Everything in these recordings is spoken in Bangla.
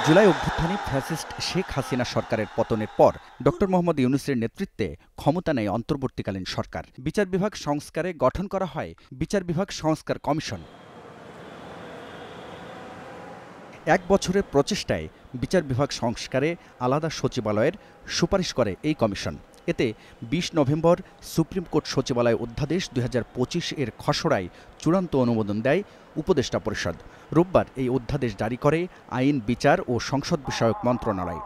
জুলাই অভ্যুত্থানে ফ্যাসিস্ট শেখ হাসিনা সরকারের পতনের পর ডক্টর মোহাম্মদ ইউনূসের নেতৃত্বে ক্ষমতা নেয় অন্তর্বর্তীকালীন সরকার। বিচার বিভাগ সংস্কারে গঠন করা হয় বিচার বিভাগ সংস্কার কমিশন। ১ বছরের প্রচেষ্টায় বিচার বিভাগ সংস্কারে আলাদা সচিবালয়ের সুপারিশ করে এই কমিশন। এতে ২০ নভেম্বর সুপ্রিম কোর্ট সচিবালয় অধ্যাদেশ ২০২৫ এর খসড়ায় চূড়ান্ত অনুমোদন দেয় উপদেষ্টা পরিষদ। রোববার এই অধ্যাদেশ জারি করে আইন, বিচার ও সংসদ বিষয়ক মন্ত্রণালয়।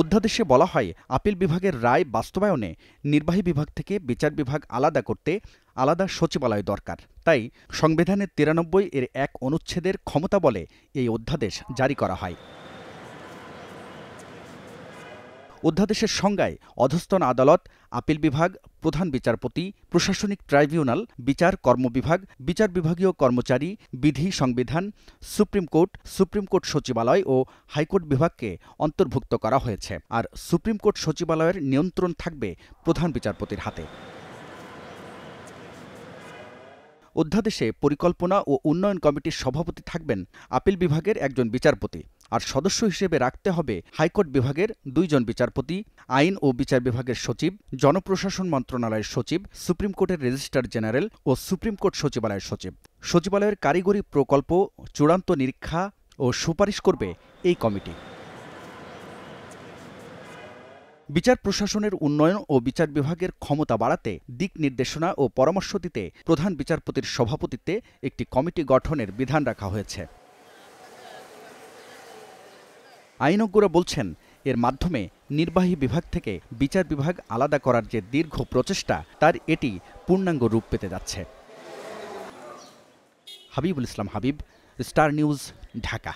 অধ্যাদেশে বলা হয়, আপিল বিভাগের রায় বাস্তবায়নে নির্বাহী বিভাগ থেকে বিচার বিভাগ আলাদা করতে আলাদা সচিবালয় দরকার। তাই সংবিধানের ৯৩ এর ১ অনুচ্ছেদের ক্ষমতা বলে এই অধ্যাদেশ জারি করা হয়। অধ্যাদেশের সংজ্ঞায় অধস্তন আদালত, আপিল বিভাগ, প্রধান বিচারপতি, প্রশাসনিক ট্রাইব্যুনাল, বিচার কর্মবিভাগ, বিচার বিভাগীয় কর্মচারী, বিধি সংবিধান, সুপ্রিম কোর্ট সচিবালয় ও হাইকোর্ট বিভাগকে অন্তর্ভুক্ত করা হয়েছে। আর সুপ্রিম কোর্ট সচিবালয়ের নিয়ন্ত্রণ থাকবে প্রধান বিচারপতির হাতে। অধ্যাদেশে পরিকল্পনা ও উন্নয়ন কমিটির সভাপতি থাকবেন আপিল বিভাগের একজন বিচারপতি, আর সদস্য হিসেবে রাখতে হবে হাইকোর্ট বিভাগের ২ জন বিচারপতি, আইন ও বিচার বিভাগের সচিব, জনপ্রশাসন মন্ত্রণালয়ের সচিব, সুপ্রিম কোর্টের রেজিস্ট্রার জেনারেল ও সুপ্রিম কোর্ট সচিবালয়ের সচিব। সচিবালয়ের কারিগরি প্রকল্প চূড়ান্ত নিরীক্ষা ও সুপারিশ করবে এই কমিটি। বিচার প্রশাসনের উন্নয়ন ও বিচার বিভাগের ক্ষমতা বাড়াতে দিক নির্দেশনা ও পরামর্শ দিতে প্রধান বিচারপতির সভাপতিত্বে একটি কমিটি গঠনের বিধান রাখা হয়েছে। আইনজ্ঞরা বলছেন, এর মাধ্যমে নির্বাহী বিভাগ থেকে বিচার বিভাগ আলাদা করার যে দীর্ঘ প্রচেষ্টা, তার এটি পূর্ণাঙ্গ রূপ পেতে যাচ্ছে। হাবিবুল ইসলাম হাবিব, স্টার নিউজ, ঢাকা।